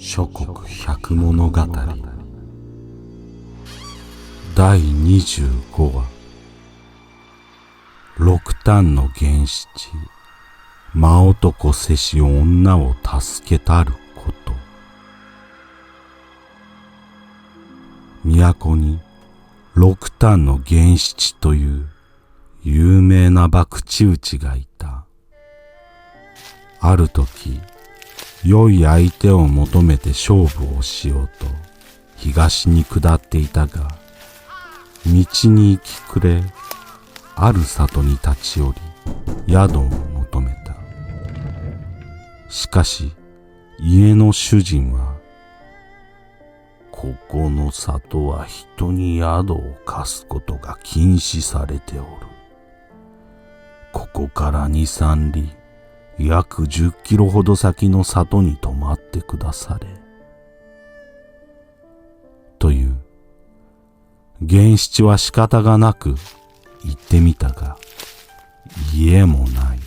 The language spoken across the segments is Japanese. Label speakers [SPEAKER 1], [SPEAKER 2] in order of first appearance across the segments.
[SPEAKER 1] 諸国百物語第25話六丹の源七真男せし女を助けたること。都に六丹の源七という有名な博打打ちがいた。ある時良い相手を求めて勝負をしようと東に下っていたが、道に行き暮れ、ある里に立ち寄り宿を求めた。しかし家の主人は、ここの里は人に宿を貸すことが禁止されておる。ここから2、3里約10キロほど先の里に泊まってくだされ。という。源七は仕方がなく行ってみたが、家もない。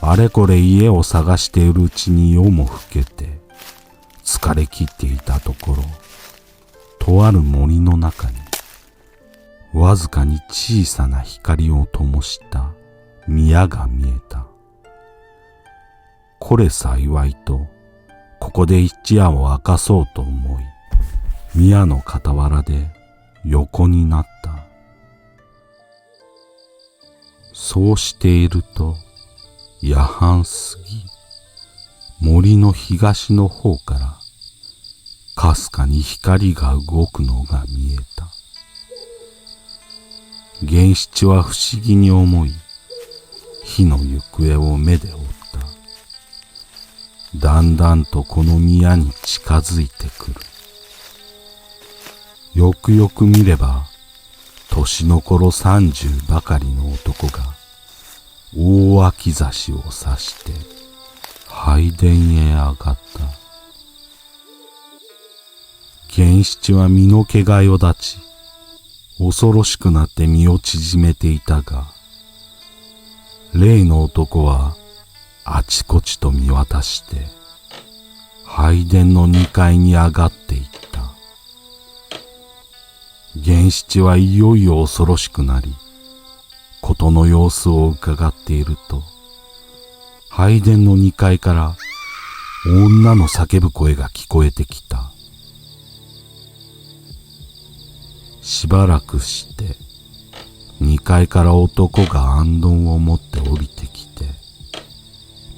[SPEAKER 1] あれこれ家を探しているうちに夜も更けて、疲れ切っていたところ、とある森の中に、わずかに小さな光を灯した宮が見えた。これ幸いと、ここで一夜を明かそうと思い、宮の傍らで横になった。そうしていると、夜半過ぎ、森の東の方から、かすかに光が動くのが見えた。源七は不思議に思い、火の行方を目で追った。だんだんとこの宮に近づいてくる。よくよく見れば、年の頃30ばかりの男が、大脇差しを差して、拝殿へ上がった。源七は身の毛がよだち、恐ろしくなって身を縮めていたが、例の男はあちこちと見渡して、拝殿の2階に上がっていった。源七はいよいよ恐ろしくなり、事の様子を伺っていると、拝殿の2階から女の叫ぶ声が聞こえてきた。しばらくして、2階から男が行灯を持って降りてきて、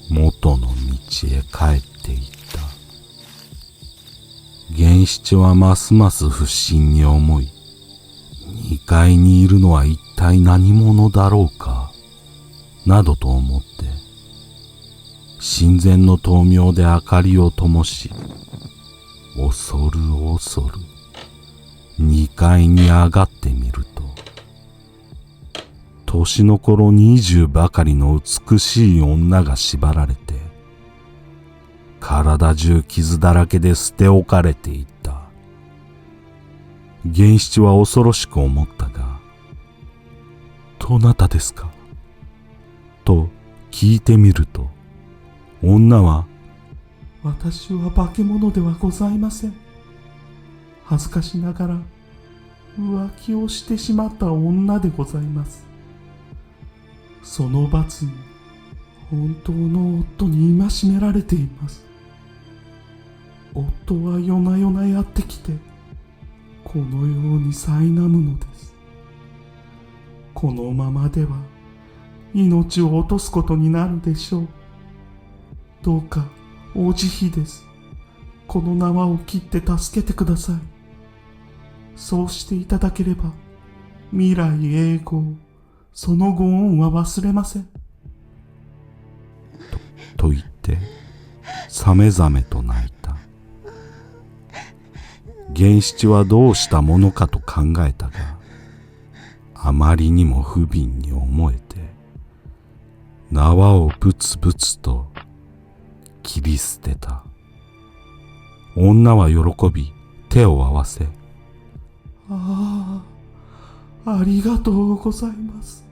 [SPEAKER 1] 元の道へ帰っていった。源七はますます不審に思い、2階にいるのは一体何者だろうか、などと思って、神前の灯明で明かりを灯し、恐る恐る2階に上がってみると、年の頃20ばかりの美しい女が縛られて、体中傷だらけで捨て置かれていた。源七は恐ろしく思ったが、どなたですかと聞いてみると、女は、
[SPEAKER 2] 私は化け物ではございません。恥ずかしながら浮気をしてしまった女でございます。その罰に本当の夫に戒められています。夫は夜な夜なやってきて、このように苛むのです。このままでは命を落とすことになるでしょう。どうかお慈悲です。この縄を切って助けてください。そうしていただければ、未来永劫、そのご恩は忘れません。
[SPEAKER 1] と言って、さめざめと泣いた。源七はどうしたものかと考えたが、あまりにも不憫に思えて、縄をブツブツと切り捨てた。女は喜び手を合わせ、
[SPEAKER 2] ああ、ありがとうございます。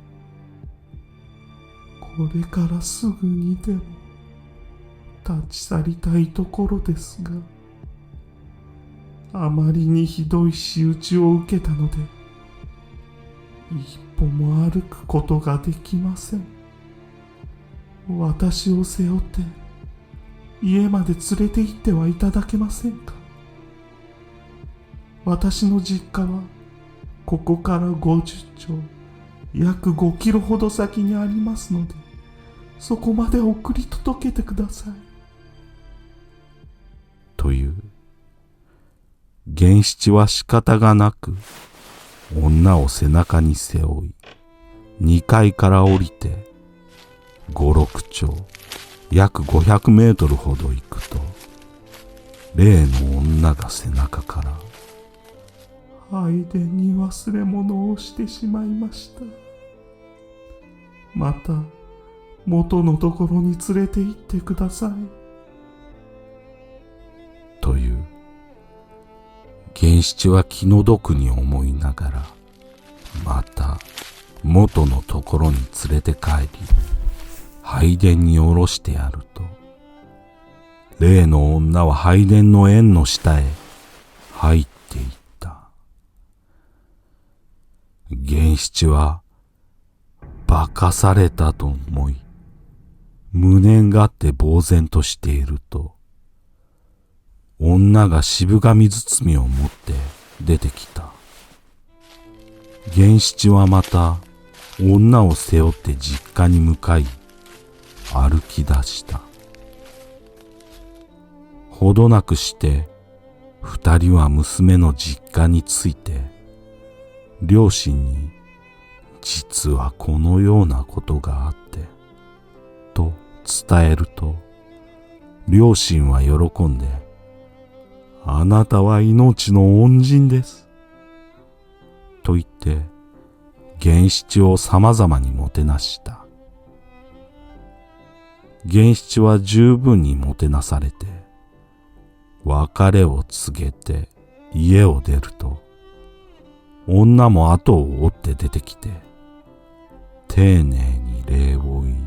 [SPEAKER 2] これからすぐにでも立ち去りたいところですが、あまりにひどい仕打ちを受けたので、一歩も歩くことができません。私を背負って家まで連れて行ってはいただけませんか。私の実家はここから50丁、約5キロほど先にありますので、そこまで送り届けてください。
[SPEAKER 1] という。源七は仕方がなく女を背中に背負い、2階から降りて5、6丁、約500メートルほど行くと、例の女が背中から、
[SPEAKER 2] 拝殿に忘れ物をしてしまいました。また元のところに連れて行ってください。
[SPEAKER 1] という。源七は気の毒に思いながら、また元のところに連れて帰り、拝殿に下ろしてやると、例の女は拝殿の縁の下へ入っていった。源七は化かされたと思い、無念があって呆然としていると、女が渋紙包みを持って出てきた。源七はまた女を背負って実家に向かい歩き出した。ほどなくして二人は娘の実家に着いて、両親に実はこのようなことがあってと伝えると、両親は喜んで、あなたは命の恩人です。と言って、源七を様々にもてなした。源七は十分にもてなされて、別れを告げて家を出ると、女も後を追って出てきて、丁寧に礼を言い、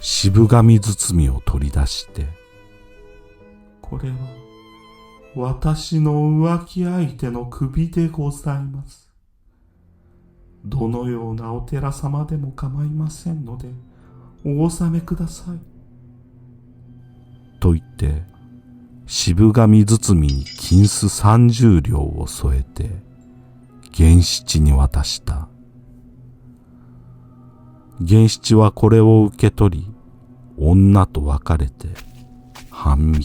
[SPEAKER 1] 渋紙包みを取り出して、
[SPEAKER 2] これは私の浮気相手の首でございます。どのようなお寺様でも構いませんのでお納めください。
[SPEAKER 1] と言って渋紙包みに金子30両を添えて源七に渡した。源七はこれを受け取り、女と別れて半道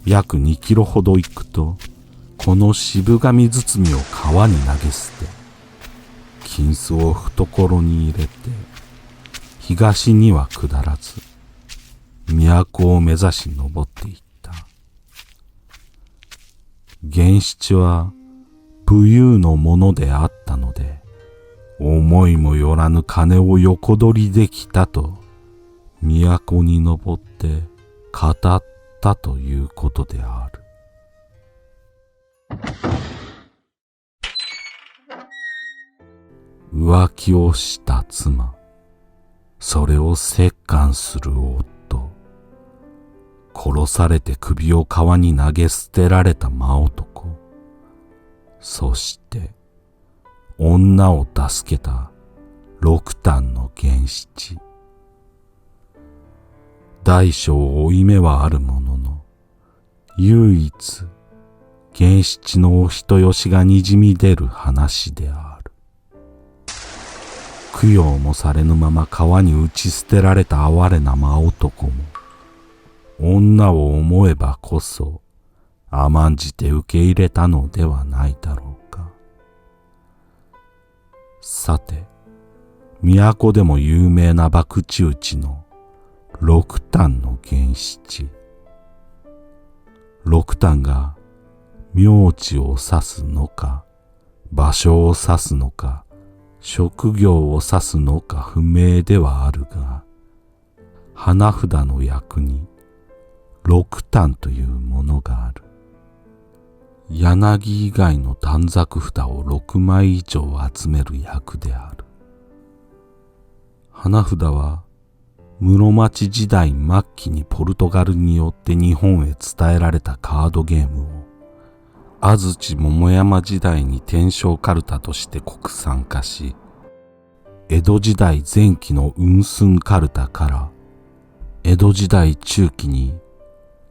[SPEAKER 1] 約2キロほど行くと、この渋紙包みを川に投げ捨て、金子を懐に入れて、東には下らず、都を目指し登っていった。源七は武勇のものであったので、思いもよらぬ金を横取りできたと、都に登って語ったということである。浮気をした妻、それを折檻する夫、殺されて首を川に投げ捨てられた真男、そして女を助けた六反の源七。大小負い目はあるものの、唯一源七のお人よしがにじみ出る話である。供養もされぬまま川に打ち捨てられた哀れな真男も、女を思えばこそ甘んじて受け入れたのではないだろうか。さて、都でも有名な博打打ちの六反の源七。六反が名字を指すのか、場所を指すのか、職業を指すのか不明ではあるが、花札の役に六反というものがある。柳以外の短冊札を6枚以上集める役である。花札は室町時代末期にポルトガルによって日本へ伝えられたカードゲームを安土桃山時代に天正カルタとして国産化し、江戸時代前期の雲寸カルタから江戸時代中期に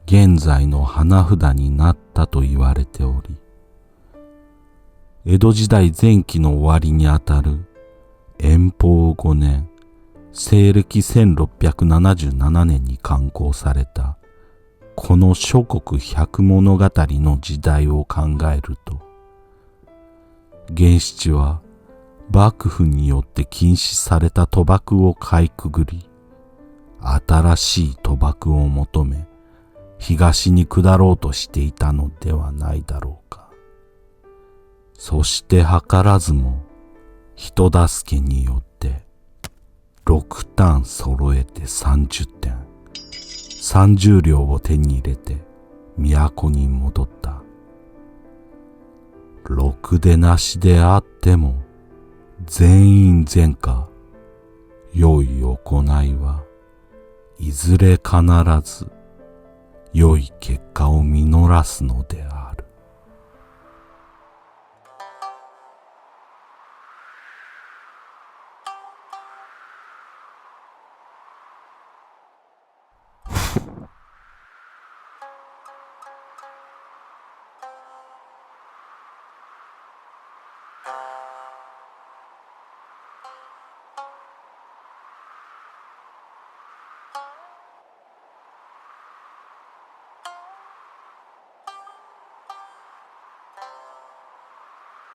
[SPEAKER 1] 現在の花札になったと言われており、江戸時代前期の終わりにあたる延保5年、西暦1677年に刊行されたこの諸国百物語の時代を考えると、源七は幕府によって禁止された賭博をかいくぐり、新しい賭博を求め、東に下ろうとしていたのではないだろうか。そして図らずも人助けによって6ターン揃えて30点、30両を手に入れて都に戻った。ろくでなしであっても全員全家、良い行いはいずれ必ず良い結果を実らすのである。